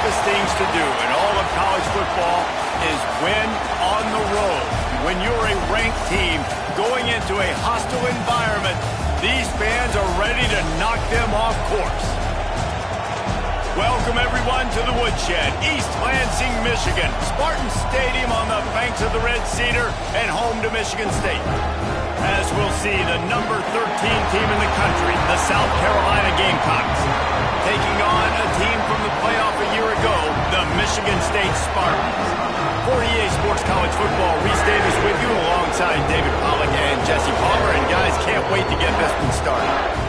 toughest things to do in all of college football is win on the road. When you're a ranked team going into a hostile environment, these fans are ready to knock them off course. Welcome, everyone, to the Woodshed, East Lansing, Michigan. Spartan Stadium on the banks of the Red Cedar and home to Michigan State. As we'll see, the number 13 team in the country, the South Carolina Gamecocks, taking on a team from the playoff a year ago, the Michigan State Spartans. For EA Sports College Football, Reese Davis with you alongside David Pollack and Jesse Palmer. And guys, can't wait to get this one started.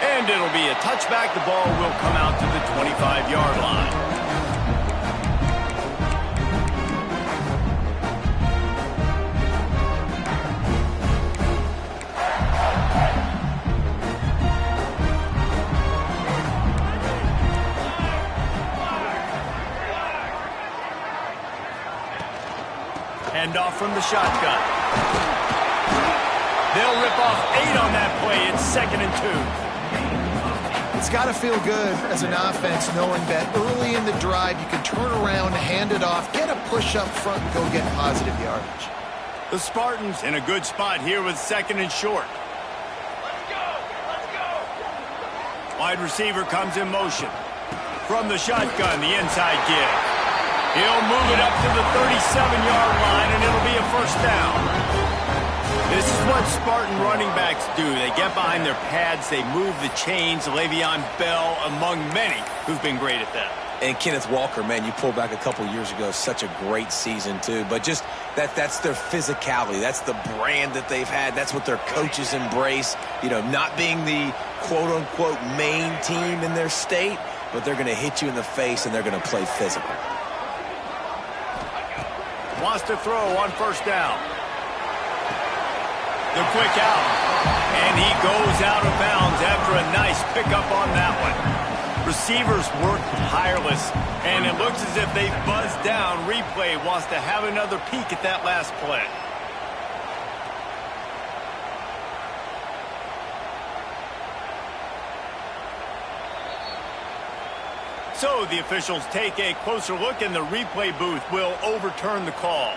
And it'll be a touchback. The ball will come out to the 25-yard line. Hand off from the shotgun. They'll rip off 8 on that play. It's 2nd and 2. It's got to feel good as an offense knowing that early in the drive you can turn around, hand it off, get a push up front, and go get positive yardage. The Spartans in a good spot here with 2nd and short. Let's go! Let's go! Wide receiver comes in motion. From the shotgun, the inside give. He'll move it up to the 37-yard line, and it'll be a first down. This is what Spartan running backs do. They get behind their pads, they move the chains. Le'Veon Bell, among many, who've been great at that. And Kenneth Walker, man, you pull back a couple years ago, such a great season, too. But just that's their physicality. That's the brand that they've had. That's what their coaches embrace. You know, not being the quote-unquote main team in their state, but they're going to hit you in the face, and they're going to play physical. Wants to throw on first down. The quick out, and he goes out of bounds after a nice pickup on that one. Receivers work tireless, and it looks as if they buzzed down. Replay wants to have another peek at that last play. So the officials take a closer look, and the replay booth will overturn the call.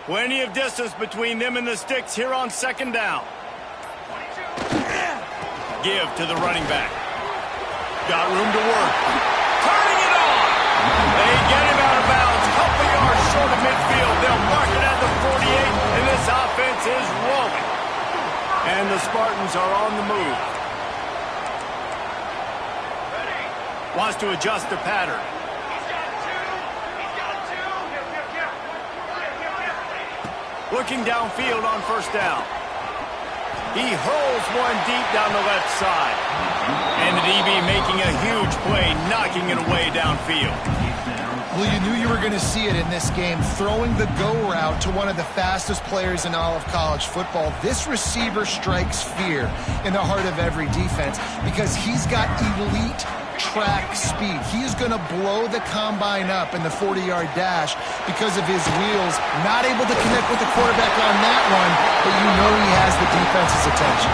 Plenty of distance between them and the sticks here on 2nd down. Give to the running back. Got room to work. Turning it on. They get him out of bounds. Couple yards short of midfield. They'll mark it at the 48, and this offense is rolling. And the Spartans are on the move. Wants to adjust the pattern. Looking downfield on first down. He hurls one deep down the left side. And the DB making a huge play, knocking it away downfield. Well, you knew you were going to see it in this game, throwing the go route to one of the fastest players in all of college football. This receiver strikes fear in the heart of every defense because he's got elite track speed. He is going to blow the combine up in the 40-yard dash because of his wheels. Not able to connect with the quarterback on that one, but you know he has the defense's attention.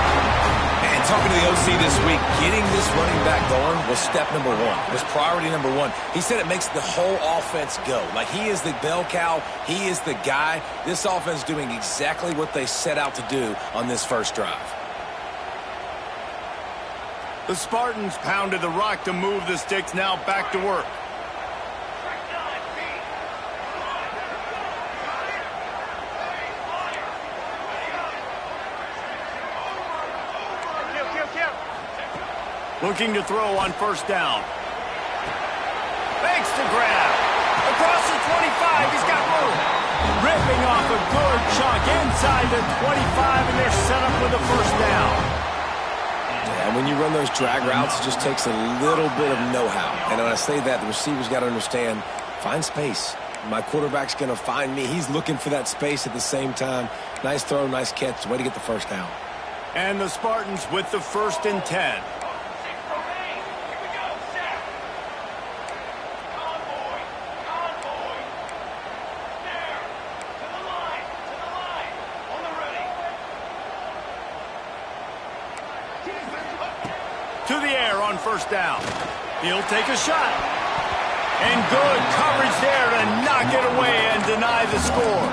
And And talking to the OC this week, getting this running back going was step number one. It was priority number one. He said it makes the whole offense go. Like, he is the bell cow. He is the guy. This offense doing exactly what they set out to do on this first drive. The Spartans pounded the rock to move the sticks. Now back to work. Looking to throw on first down. Fakes to grab. Across the 25, he's got room. Ripping off a good chunk inside the 25, and they're set up with a first down. And when you run those drag routes, it just takes a little bit of know-how. And when I say that, the receiver's got to understand, find space. My quarterback's going to find me. He's looking for that space at the same time. Nice throw, nice catch. Way to get the first down. And the Spartans with the 1st and 10. To the air on first down. He'll take a shot. And good coverage there to knock it away and deny the score.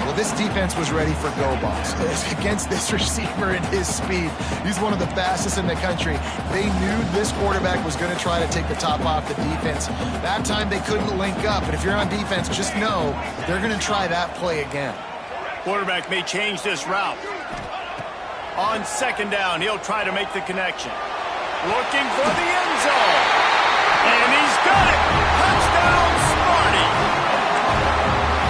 Well, this defense was ready for go balls. Against this receiver and his speed, he's one of the fastest in the country. They knew this quarterback was going to try to take the top off the defense. That time they couldn't link up. But if you're on defense, just know they're going to try that play again. Quarterback may change this route. On second down, he'll try to make the connection. Looking for the end zone. And he's got it. Touchdown, Sparty.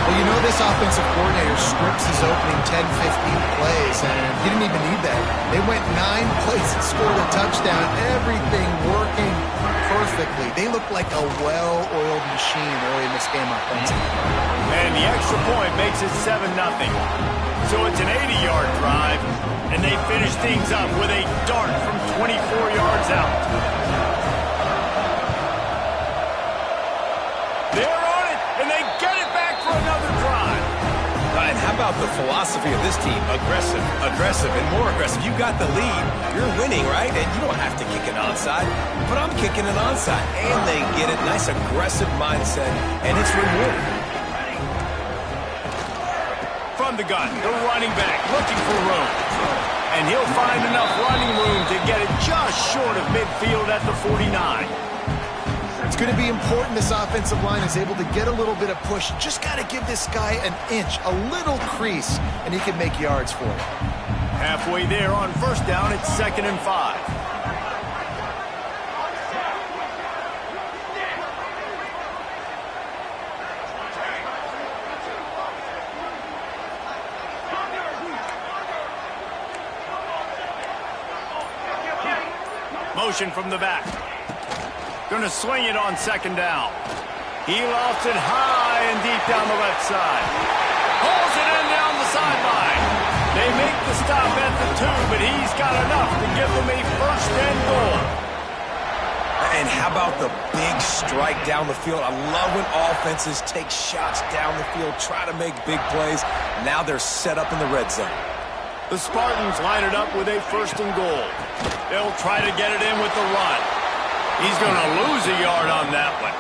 Well, you know this offensive coordinator scripts his opening 10, 15 plays, and he didn't even need that. They went 9 plays and scored a touchdown. Everything working perfectly. They look like a well-oiled machine early in this game offensively. And the extra point makes it 7-0. So it's an 80-yard drive. And they finish things up with a dart from 24 yards out. They're on it, and they get it back for another drive. And how about the philosophy of this team? Aggressive, aggressive, and more aggressive. You got the lead. You're winning, right? And you don't have to kick an onside. But I'm kicking an onside. And they get it. Nice aggressive mindset, and it's rewarded. From the gun, the running back looking for room. And he'll find enough running room to get it just short of midfield at the 49. It's going to be important this offensive line is able to get a little bit of push. Just got to give this guy an inch, a little crease, and he can make yards for it. Halfway there on first down, it's 2nd and 5. Motion from the back. Going to swing it on second down. He lofts it high and deep down the left side. Pulls it in down the sideline. They make the stop at the 2, but he's got enough to give them a 1st and goal. And how about the big strike down the field? I love when offenses take shots down the field, try to make big plays. Now they're set up in the red zone. The Spartans line it up with a 1st and goal. They'll try to get it in with the run. He's going to lose a yard on that one.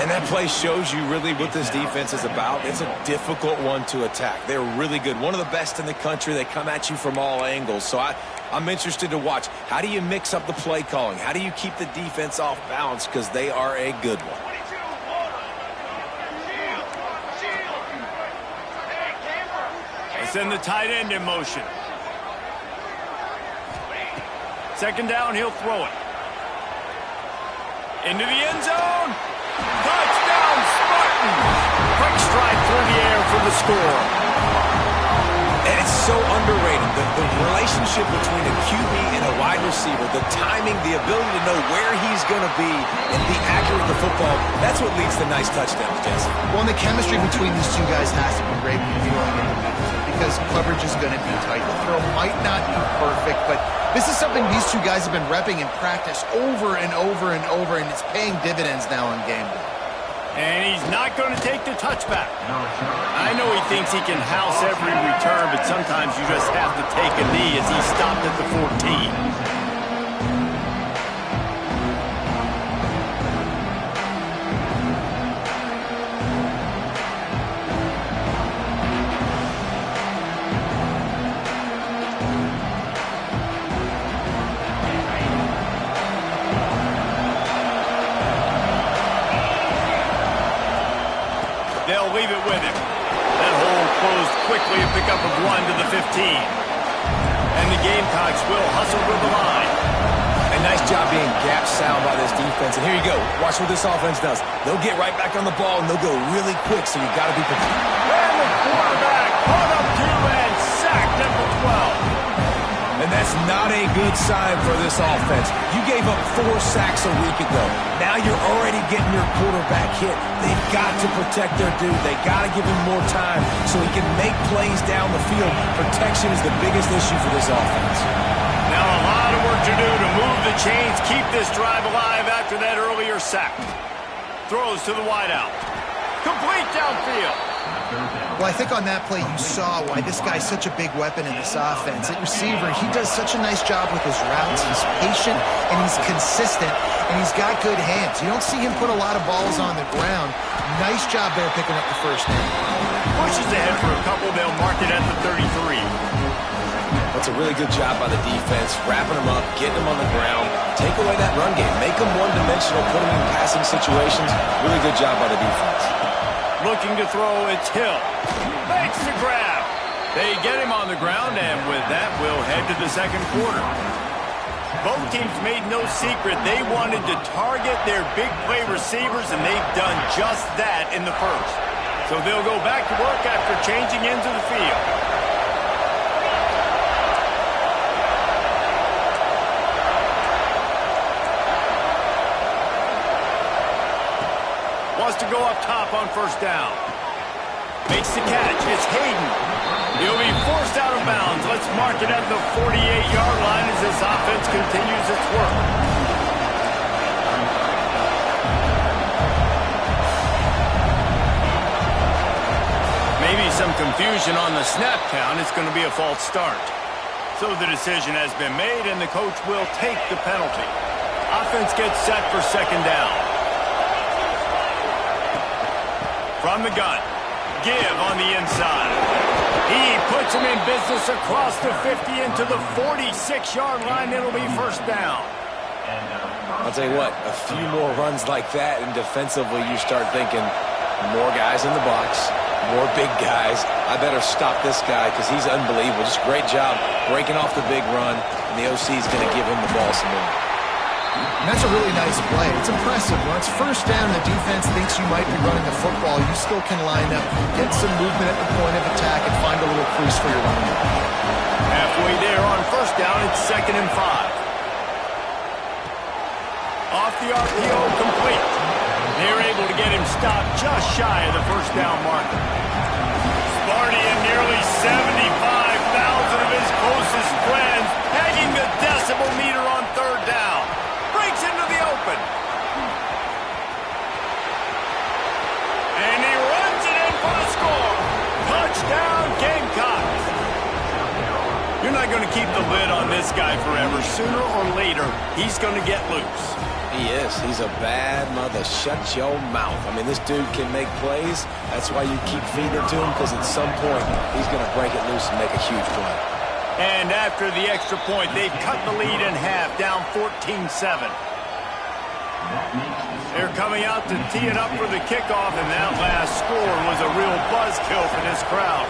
And that play shows you really what this defense is about. It's a difficult one to attack. They're really good. One of the best in the country. They come at you from all angles. So I'm interested to watch. How do you mix up the play calling? How do you keep the defense off balance? Because they are a good one. Send the tight end in motion. Second down, he'll throw it. Into the end zone. Touchdown, Spartans. Quick stride through the air for the score. And it's so underrated. The relationship between a QB and a wide receiver, the timing, the ability to know where he's going to be and be accurate with the football, that's what leads to nice touchdowns, Jesse. Well, and the chemistry between these two guys has to be great when you're going into the because coverage is going to be tight. The throw might not be perfect, but this is something these two guys have been repping in practice over and over and over, and it's paying dividends now on game day. And he's not going to take the touchback. I know he thinks he can house every return, but sometimes you just have to take a knee as he stopped at the 14. They'll leave it with him. That hole closed quickly, a pickup of 1 to the 15. And the Gamecocks will hustle to the line. A nice job being gap sound by this defense. And here you go. Watch what this offense does. They'll get right back on the ball, and they'll go really quick, so you got to be prepared. And the quarterback caught up to and sacked number 12. And that's not a good sign for this offense. You gave up 4 sacks a week ago. Now you're already getting your quarterback hit. They've got to protect their dude. They got to give him more time so he can make plays down the field. Protection is the biggest issue for this offense. Now a lot of work to do to move the chains, keep this drive alive after that earlier sack. Throws to the wideout. Complete downfield. Well, I think on that play you saw why this guy's such a big weapon in this offense. At receiver, he does such a nice job with his routes. He's patient, and he's consistent, and he's got good hands. You don't see him put a lot of balls on the ground. Nice job there picking up the first down. Pushes ahead for a couple. They'll mark it at the 33. That's a really good job by the defense, wrapping them up, getting them on the ground, take away that run game, make them one-dimensional, put them in passing situations. Really good job by the defense. Looking to throw, it's Hill. Makes the grab. They get him on the ground, and with that, we'll head to the second quarter. Both teams made no secret they wanted to target their big play receivers, and they've done just that in the first. So they'll go back to work after changing ends of the field. Wants to go up top on first down. Makes the catch. It's Hayden. He'll be forced out of bounds. Let's mark it at the 48-yard line as this offense continues its work. Maybe some confusion on the snap count. It's going to be a false start. So the decision has been made, and the coach will take the penalty. Offense gets set for second down. From the gun, give on the inside. He puts him in business across the 50 into the 46-yard line. It'll be first down. I'll tell you what, a few more runs like that, and defensively you start thinking more guys in the box, more big guys. I better stop this guy because he's unbelievable. Just great job breaking off the big run, and the OC is going to give him the ball some more. And that's a really nice play. It's impressive. When it's first down, the defense thinks you might be running the football. You still can line up, get some movement at the point of attack, and find a little crease for your running back. Halfway there on first down, it's 2nd and 5. Off the RPO, complete. They're able to get him stopped just shy of the first down marker. Sparty and nearly 75,000 of his closest friends hanging the decibel meter on third down. Breaks into the open. And he runs it in for the score. Touchdown, Gamecocks. You're not going to keep the lid on this guy forever. Sooner or later, he's going to get loose. He is. He's a bad mother. Shut your mouth. I mean, this dude can make plays. That's why you keep feeding it to him, because at some point, he's going to break it loose and make a huge play. And after the extra point, they've cut the lead in half, down 14-7. They're coming out to tee it up for the kickoff, and that last score was a real buzzkill for this crowd.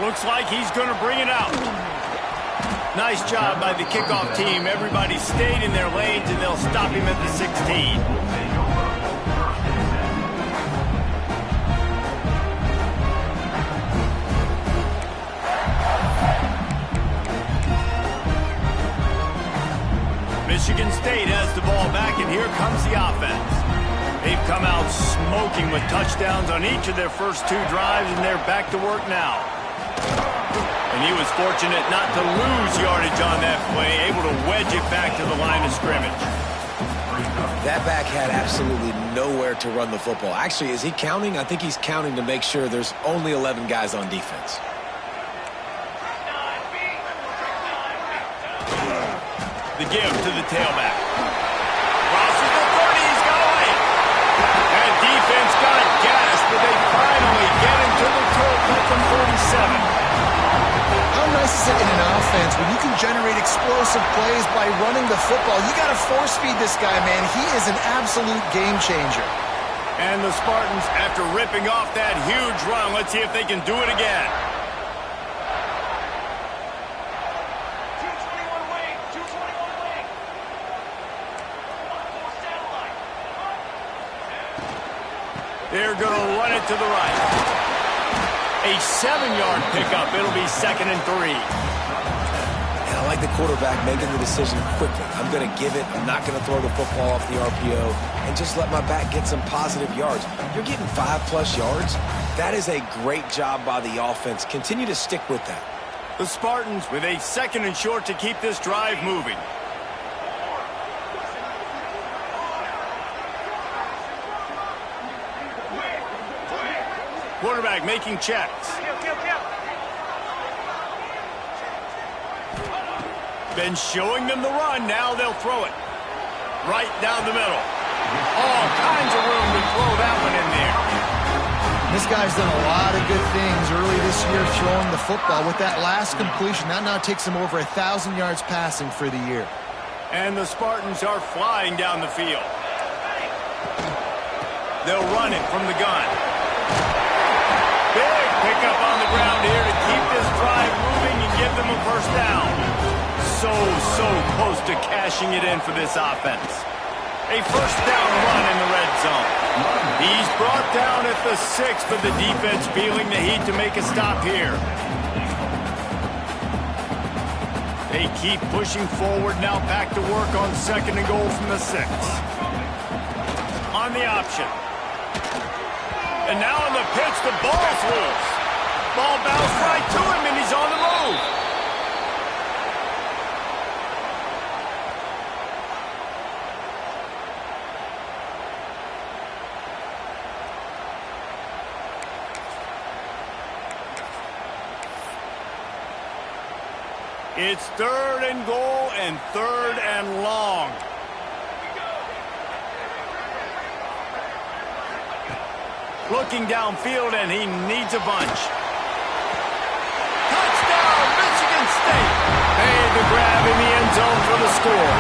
Looks like he's going to bring it out. Nice job by the kickoff team. Everybody stayed in their lanes, and they'll stop him at the 16. Michigan State has the ball back, and here comes the offense. They've come out smoking with touchdowns on each of their first 2 drives, and they're back to work now. And he was fortunate not to lose yardage on that play, able to wedge it back to the line of scrimmage. That back had absolutely nowhere to run the football. Actually, is he counting? I think he's counting to make sure there's only 11 guys on defense. The give to the tailback. Crosses the 30, he's got away. That defense got gashed, but they finally get him to the total from 47. How nice is it in an offense when you can generate explosive plays by running the football? You got to force feed this guy, man. He is an absolute game changer. And the Spartans, after ripping off that huge run, let's see if they can do it again. 221 wing, 221 wing. 1-4 satellite. They're going to run it to the right. A 7-yard pickup. It'll be 2nd and 3. And I like the quarterback making the decision quickly. I'm going to give it. I'm not going to throw the football off the RPO and just let my back get some positive yards. You're getting 5+ yards. That is a great job by the offense. Continue to stick with that. The Spartans with a 2nd and short to keep this drive moving. Quarterback making checks. Been showing them the run. Now they'll throw it. Right down the middle. All kinds of room to throw that one in there. This guy's done a lot of good things early this year throwing the football. With that last completion, that now takes him over 1,000 yards passing for the year. And the Spartans are flying down the field. They'll run it from the gun. Big pickup on the ground here to keep this drive moving and give them a first down. So close to cashing it in for this offense. A first down run in the red zone. He's brought down at the 6, but the defense feeling the heat to make a stop here. They keep pushing forward, now back to work on 2nd and goal from the 6. On the option. And now on the pitch, the ball's loose. Ball bounced right to him, and he's on the move. It's 3rd and goal and 3rd and long. Looking downfield, and he needs a bunch. Touchdown, Michigan State. Made the grab in the end zone for the score.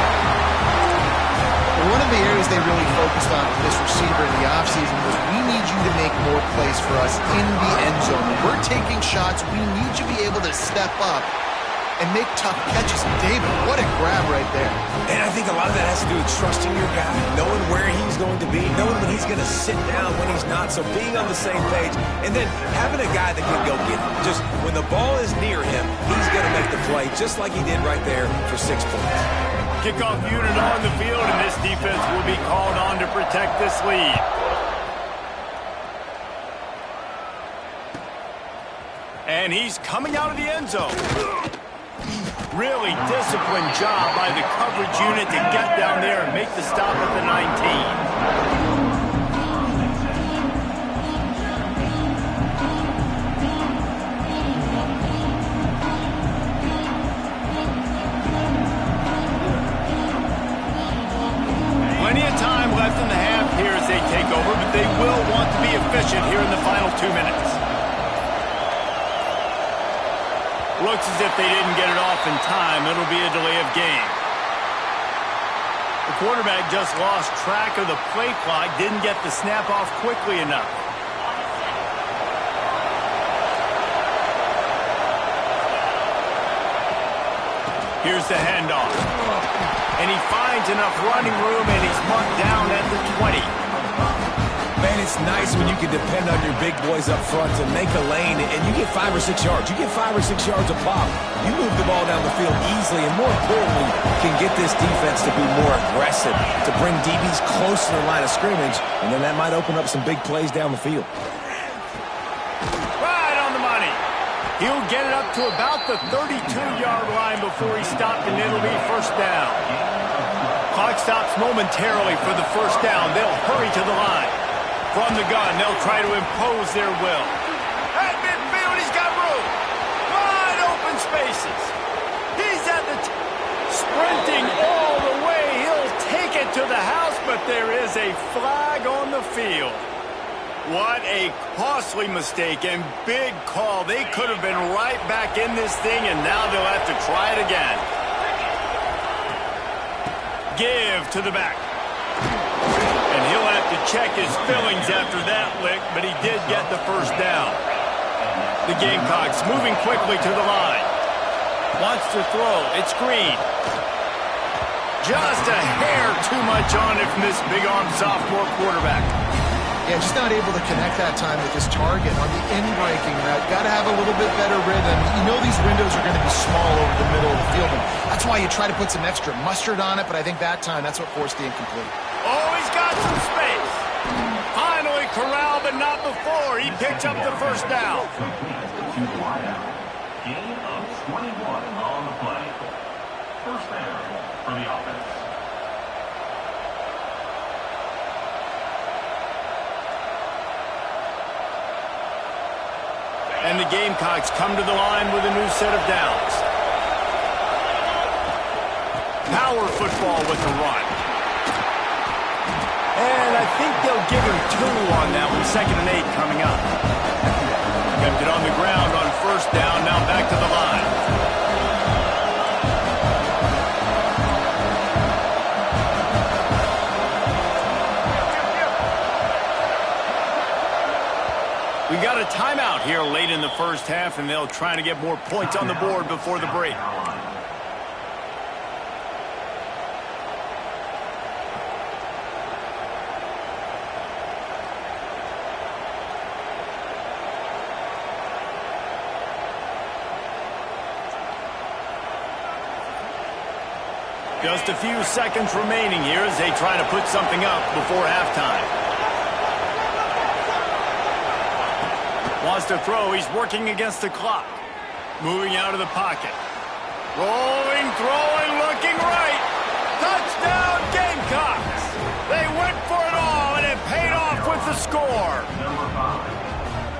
One of the areas they really focused on with this receiver in the offseason was, we need you to make more plays for us in the end zone. When we're taking shots, we need you to be able to step up and make tough catches. David, what a grab right there. And I think a lot of that has to do with trusting your guy, knowing where he's going to be, knowing when he's going to sit down, when he's not, so being on the same page, and then having a guy that can go get it. Just when the ball is near him, he's going to make the play, just like he did right there for 6 points. Kickoff unit on the field, and this defense will be called on to protect this lead. And he's coming out of the end zone. Really disciplined job by the coverage unit to get down there and make the stop at the 19. Plenty of time left in the half here as they take over, but they will want to be efficient here in the final 2 minutes. Looks as if they didn't get it off in time. It'll be a delay of game. The quarterback just lost track of the play clock, didn't get the snap off quickly enough. Here's the handoff. And he finds enough running room, and he's marked down at the 20. Man, it's nice when you can depend on your big boys up front to make a lane, and you get 5 or 6 yards. You get 5 or 6 yards a pop. You move the ball down the field easily, and more importantly, can get this defense to be more aggressive, to bring DBs close to the line of scrimmage, and then that might open up some big plays down the field. Right on the money. He'll get it up to about the 32-yard line before he's stopped, and it'll be first down. Clock stops momentarily for the first down. They'll hurry to the line. From the gun, they'll try to impose their will. At midfield, he's got room. Wide open spaces. He's at the sprinting all the way. He'll take it to the house, but there is a flag on the field. What a costly mistake and big call. They could have been right back in this thing, and now they'll have to try it again. Give to the back. And he'll have to check his fillings after that lick, but he did get the first down. The Gamecocks moving quickly to the line. Wants to throw. It's Green. Just a hair too much on it from this big-armed sophomore quarterback. Yeah, just not able to connect that time with his target on the in-breaking route. Got to have a little bit better rhythm. You know these windows are going to be small over the middle of the field, and that's why you try to put some extra mustard on it, but I think that time that's what forced the incomplete. Oh, he's got some space. Finally corralled, but not before. He picks up the first down. Gain of 21 on the play. First down for the offense. And the Gamecocks come to the line with a new set of downs. Power football with the run. And I think they'll give him 2 on that one. 2nd and 8 coming up. Kept it on the ground on first down. Now back to the line. We got a timeout here late in the first half, and they'll try to get more points on the board before the break. Just a few seconds remaining here as they try to put something up before halftime. Wants to throw. He's working against the clock. Moving out of the pocket. Rolling, throwing, looking right. Touchdown, Gamecocks. They went for it all, and it paid off with the score.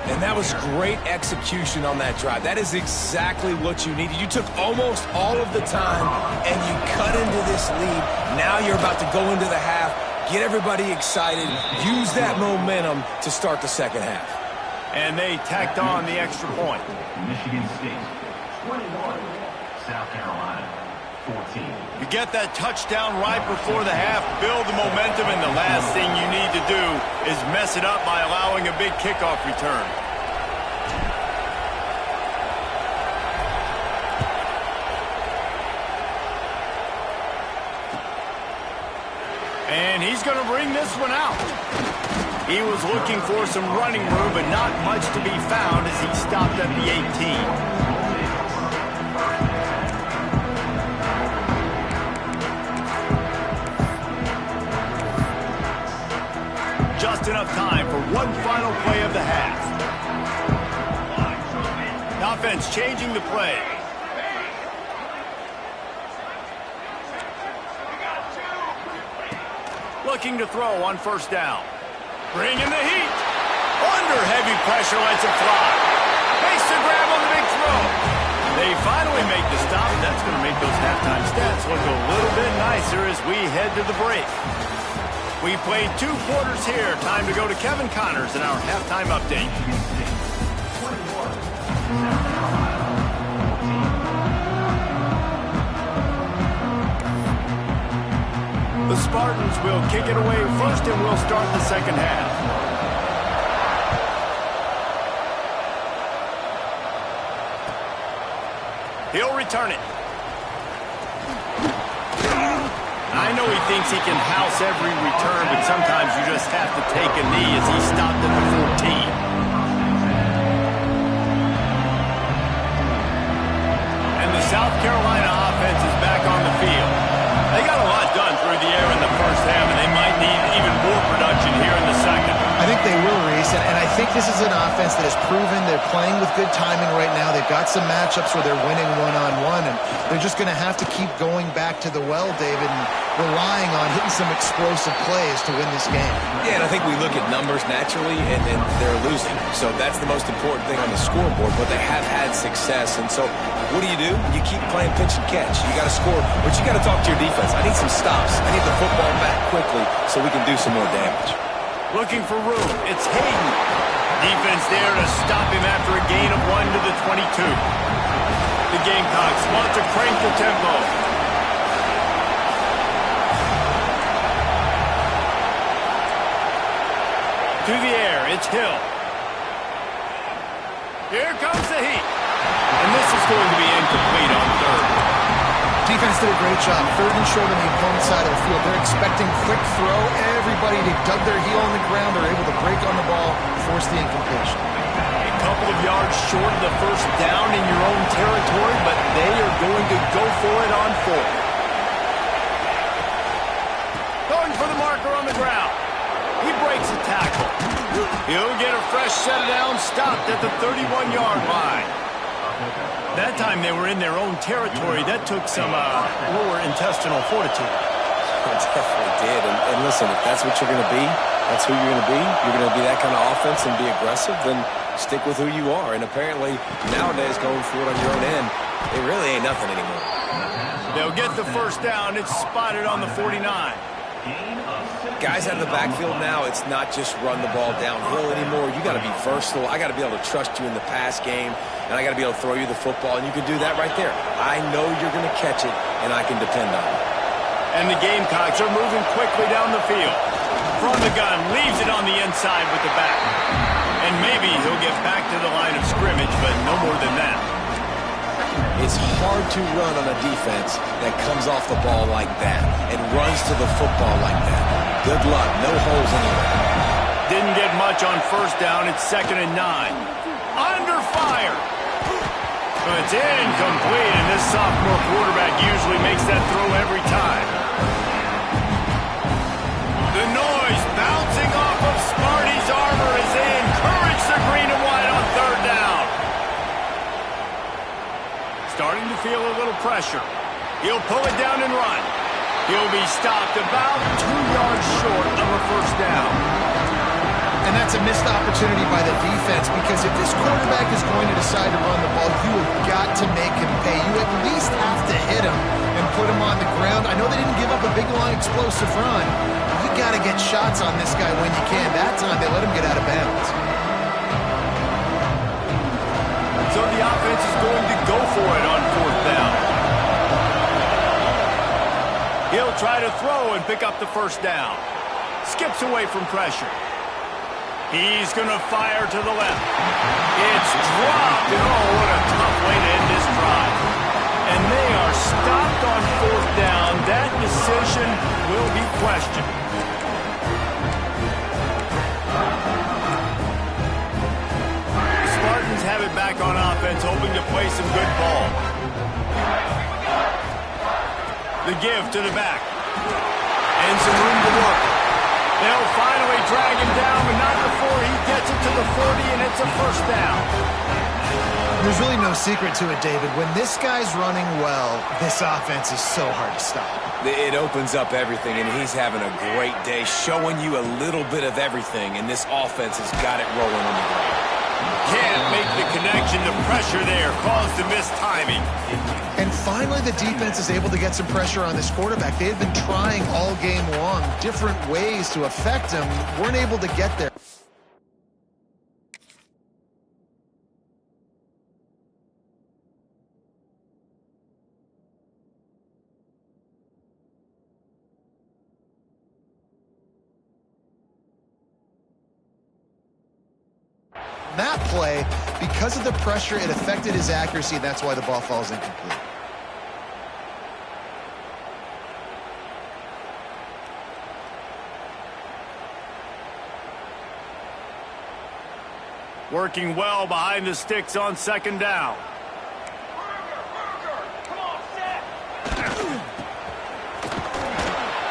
And that was great execution on that drive. That is exactly what you needed. You took almost all of the time, and you cut into this lead. Now you're about to go into the half, get everybody excited, use that momentum to start the second half. And they tacked on the extra point. Michigan State, 21. South Carolina, 14. You get that touchdown right before the half, build the momentum, and the last thing you need to do is mess it up by allowing a big kickoff return. And he's going to bring this one out. He was looking for some running room, but not much to be found as he stopped at the 18. Just enough time for one final play of the half. The offense changing the play. Looking to throw on first down. Bringing the heat. Under heavy pressure, lets it fly. Makes the grab on the big throw. They finally make the stop. That's going to make those halftime stats look a little bit nicer as we head to the break. We played 2 quarters here. Time to go to Kevin Connors in our halftime update. The Spartans will kick it away first, and we'll start the second half. He'll return it. I know he thinks he can house every return, but sometimes you just have to take a knee as he stopped at the 14. And the South Carolina offense is back on the field. They got a lot done through the air in the first half, and they might need even more production here in the second. I think they will, Reese, and I think this is an offense that has proven they're playing with good timing right now. They've got some matchups where they're winning one-on-one, and they're just going to have to keep going back to the well, David, and relying on hitting some explosive plays to win this game. Yeah, and I think we look at numbers naturally, and they're losing. So that's the most important thing on the scoreboard, but they have had success. And so what do? You keep playing pitch and catch. You got to score, but you got to talk to your defense. I need some stops. I need the football back quickly so we can do some more damage. Looking for room. It's Hayden. Defense there to stop him after a gain of 1 to the 22. The Gamecocks want to crank the tempo. To the air, it's Hill. Here comes the heat. And this is going to be incomplete on third. Defense did a great job. Third and short on the opponent's side of the field. They're expecting quick throw. Everybody, they dug their heel on the ground. They're able to break on the ball, force the incompletion. A couple of yards short of the first down in your own territory, but they are going to go for it on fourth. Going for the marker on the ground. He breaks a tackle. He'll get a fresh set of downs stopped at the 31-yard line. That time they were in their own territory. That took some lower intestinal fortitude. It definitely did. And listen, if that's what you're going to be, that's who you're going to be. You're going to be that kind of offense and be aggressive, then stick with who you are. And apparently, nowadays, going for it on your own end, it really ain't nothing anymore. They'll get the first down. It's spotted on the 49. Guys out of the backfield now, it's not just run the ball downhill anymore. You got to be versatile. I got to be able to trust you in the pass game, and I got to be able to throw you the football, and you can do that right there. I know you're going to catch it, and I can depend on it. And the Gamecocks are moving quickly down the field. From the gun, leaves it on the inside with the back. And maybe he'll get back to the line of scrimmage, but no more than that. It's hard to run on a defense that comes off the ball like that and runs to the football like that. Good luck. No holes anywhere. Didn't get much on first down. It's 2nd and 9. Under fire. It's incomplete, and this sophomore quarterback usually makes that throw every time. The noise bouncing off of Smarty's armor as they encourage the green and white on third down. Starting to feel a little pressure. He'll pull it down and run. He'll be stopped about 2 yards short of a first down. And that's a missed opportunity by the defense, because if this quarterback is going to decide to run the ball, you have got to make him pay. You at least have to hit him and put him on the ground. I know they didn't give up a big, long, explosive run. You got to get shots on this guy when you can. That time, they let him get out of bounds. So the offense is going to go for it on fourth down. He'll try to throw and pick up the first down. Skips away from pressure. He's going to fire to the left. It's dropped, and oh, what a tough way to end this drive. And they are stopped on fourth down. That decision will be questioned. The Spartans have it back on offense, hoping to play some good ball. The give to the back. And some room to work. They'll finally drag him down, but not before he gets it to the 40, and it's a first down. There's really no secret to it, David. When this guy's running well, this offense is so hard to stop. It opens up everything, and he's having a great day, showing you a little bit of everything, and this offense has got it rolling on the ground. Can't make the connection. The pressure there caused the missed timing. And finally, the defense is able to get some pressure on this quarterback. They had been trying all game long, different ways to affect him, weren't able to get there. That play, because of the pressure, it affected his accuracy, and that's why the ball falls incomplete. Working well behind the sticks on second down.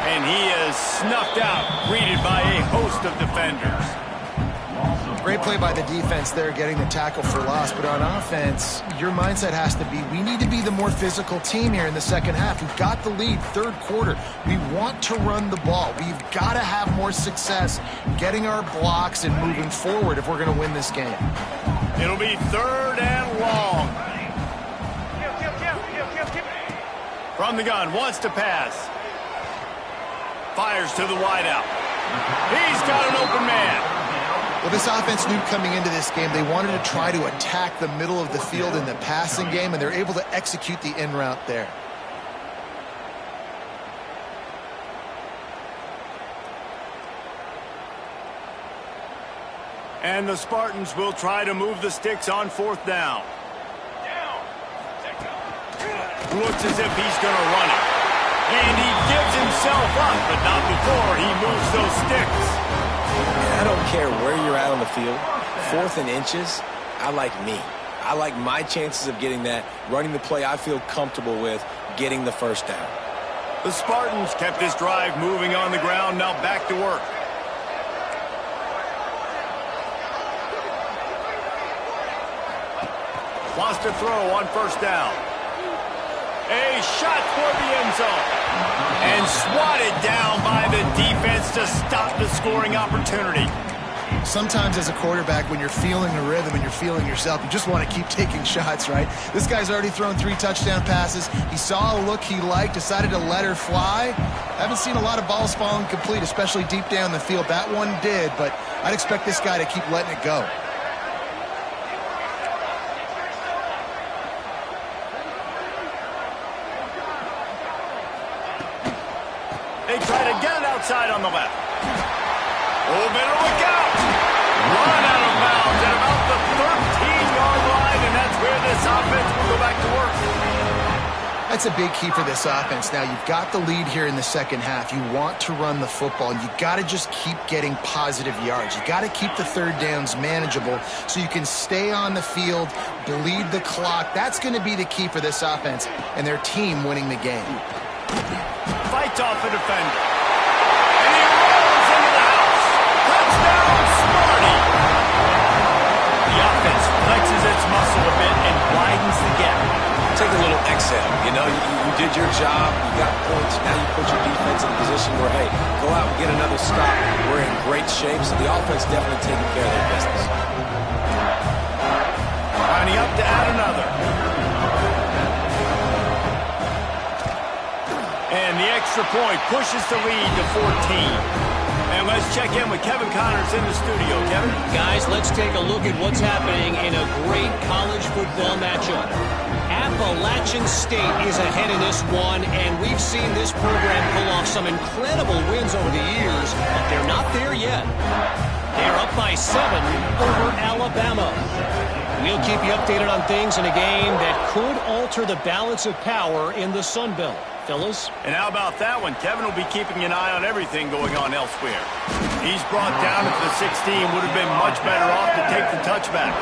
And he is snuffed out, greeted by a host of defenders. Great play by the defense there, getting the tackle for loss. But on offense, your mindset has to be, we need to be the more physical team here in the second half. We've got the lead, third quarter. We want to run the ball. We've got to have more success getting our blocks and moving forward if we're going to win this game. It'll be third and long. From the gun, wants to pass. Fires to the wideout. He's got an open man. Well, this offense knew coming into this game they wanted to try to attack the middle of the field in the passing game, and they're able to execute the in route there. And the Spartans will try to move the sticks on fourth down. Looks as if he's going to run it. And he gives himself up, but not before he moves those sticks. I don't care where you're at on the field. 4th and inches, I like me. I like my chances of getting that, running the play I feel comfortable with, getting the first down. The Spartans kept this drive moving on the ground, now back to work. Wants to throw on first down. A shot for the end zone. And swatted down by the defense to stop the scoring opportunity. Sometimes as a quarterback, when you're feeling the rhythm and you're feeling yourself, you just want to keep taking shots, right? This guy's already thrown 3 touchdown passes. He saw a look he liked, decided to let her fly. Haven't seen a lot of balls falling complete, especially deep down the field. That one did, but I'd expect this guy to keep letting it go. They try to get it outside on the left. Oh, better look out. Run out of bounds at about the 13-yard line, and that's where this offense will go back to work. That's a big key for this offense. Now, you've got the lead here in the second half. You want to run the football, and you got to just keep getting positive yards. You got to keep the third downs manageable so you can stay on the field, bleed the clock. That's going to be the key for this offense and their team winning the game. Fights off a defender. And he rolls into the house. Touchdown, Sparty. The offense flexes its muscle a bit and widens the gap. Take a little exhale. You know, you did your job. You got points. Now you put your defense in a position where, hey, go out and get another stop. We're in great shape, so the offense definitely taking care of their business. Lining up to add another. And the extra point pushes the lead to 14. And let's check in with Kevin Connors in the studio. Kevin? Guys, let's take a look at what's happening in a great college football matchup. Appalachian State is ahead in this one, and we've seen this program pull off some incredible wins over the years, but they're not there yet. They're up by 7 over Alabama. We'll keep you updated on things in a game that could alter the balance of power in the Sun Belt. Fellas? And how about that one? Kevin will be keeping an eye on everything going on elsewhere. He's brought down at the 16. Would have been much better off to take the touchback.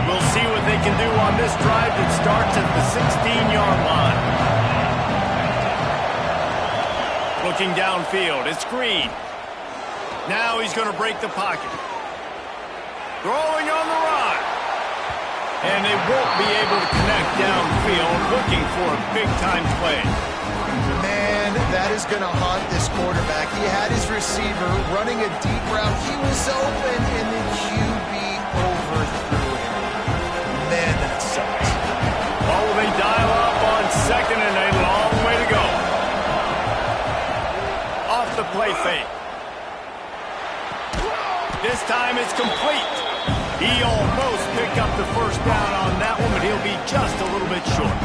We'll see what they can do on this drive that starts at the 16-yard line. Looking downfield, it's Green. Now he's going to break the pocket. Throwing on the run. And they won't be able to connect downfield, looking for a big-time play. Man, that is going to haunt this quarterback. He had his receiver running a deep route. He was open, and the QB overthrew him. Man, that sucks. Oh, they dial up on second, and a long way to go. Off the play fake. This time it's complete. He almost picked up the first down on that one, but he'll be just a little bit short.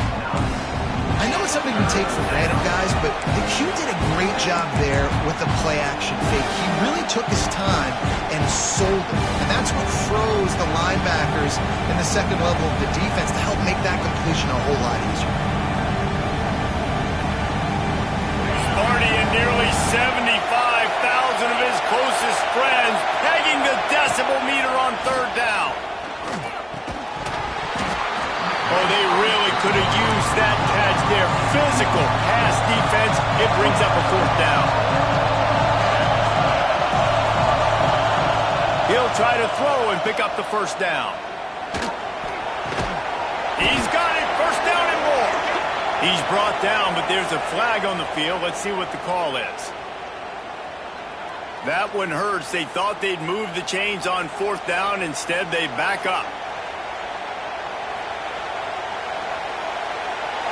I know it's something we take for granted, guys, but the Q did a great job there with the play-action fake. He really took his time and sold it, and that's what froze the linebackers in the second level of the defense to help make that completion a whole lot easier. Sparty and nearly 75,000 of his closest friends pegging the decibel meter on third down. could have used that catch there. Physical pass defense. It brings up a 4th down. He'll try to throw and pick up the 1st down. He's got it. 1st down and more. He's brought down, but there's a flag on the field. Let's see what the call is. That one hurts. They thought they'd move the chains on 4th down. Instead, they back up.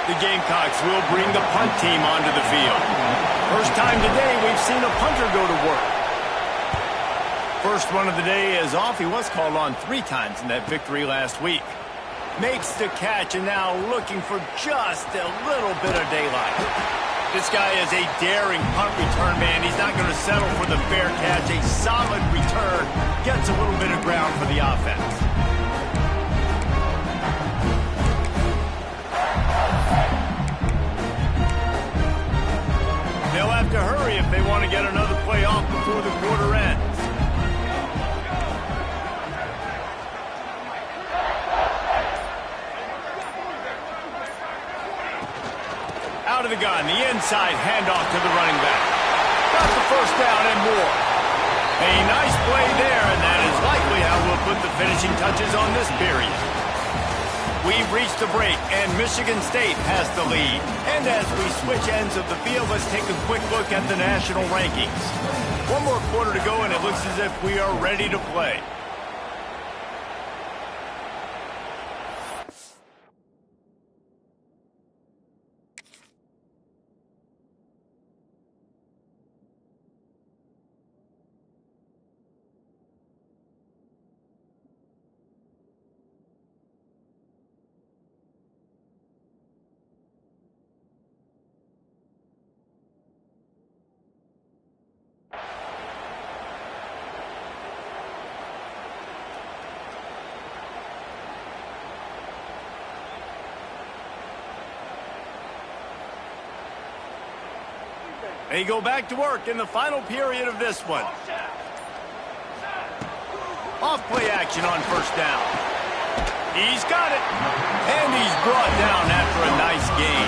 The Gamecocks will bring the punt team onto the field. First time today we've seen a punter go to work. First one of the day is off. He was called on 3 times in that victory last week. Makes the catch and now looking for just a little bit of daylight. This guy is a daring punt return man. He's not going to settle for the fair catch. A solid return. Gets a little bit of ground for the offense. They'll have to hurry if they want to get another play off before the quarter ends. Out of the gun, the inside handoff to the running back. Got the 1st down and more. A nice play there, and that is likely how we'll put the finishing touches on this period. We've reached the break, and Michigan State has the lead. And as we switch ends of the field, let's take a quick look at the national rankings. One more quarter to go, and it looks as if we are ready to play. They go back to work in the final period of this one. Off play action on 1st down. He's got it. And he's brought down after a nice gain.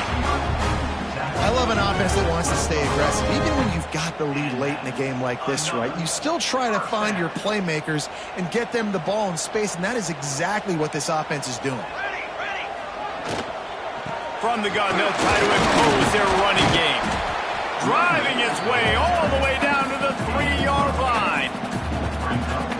I love an offense that wants to stay aggressive. Even when you've got the lead late in a game like this, right, you still try to find your playmakers and get them the ball in space, and that is exactly what this offense is doing. From the gun, they'll try to impose their running game. Driving its way all the way down to the 3-yard line.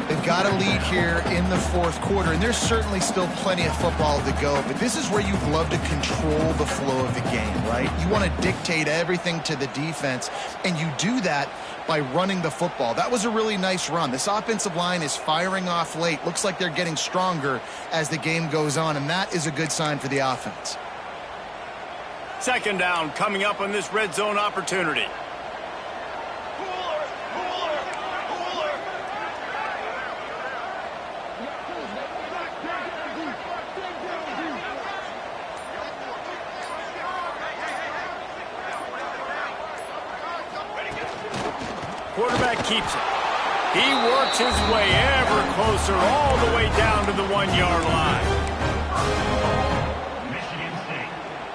They've got a lead here in the 4th quarter, and there's certainly still plenty of football to go, but this is where you'd love to control the flow of the game, right? You want to dictate everything to the defense, and you do that by running the football. That was a really nice run. This offensive line is firing off late. Looks like they're getting stronger as the game goes on, and that is a good sign for the offense. 2nd down coming up on this red zone opportunity. Quarterback keeps it. He works his way ever closer all the way down to the 1-yard line.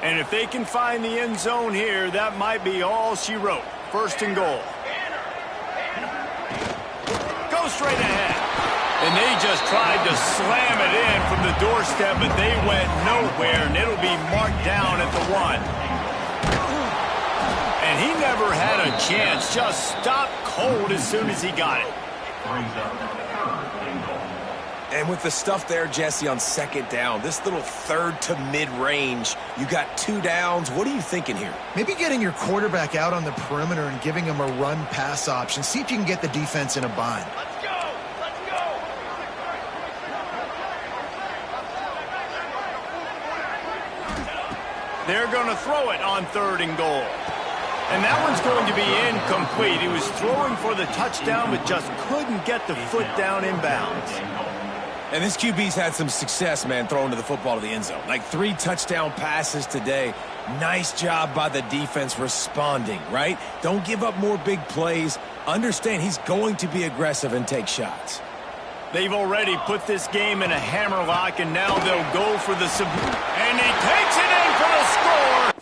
And if they can find the end zone here, that might be all she wrote. 1st and goal. Go straight ahead. And they just tried to slam it in from the doorstep, but they went nowhere, and it'll be marked down at the 1. And he never had a chance. Just stopped cold as soon as he got it. And with the stuff there, Jesse, on 2nd down, this little 3rd to mid-range, you got 2 downs. What are you thinking here? Maybe getting your quarterback out on the perimeter and giving him a run-pass option. See if you can get the defense in a bind. Let's go! Let's go! They're going to throw it on 3rd and goal. And that one's going to be incomplete. He was throwing for the touchdown, but just couldn't get the foot down in bounds. And this QB's had some success, man, throwing to the football to the end zone. Like 3 touchdown passes today. Nice job by the defense responding, right? Don't give up more big plays. Understand he's going to be aggressive and take shots. They've already put this game in a hammerlock, and now they'll go for the and he takes it in for the score.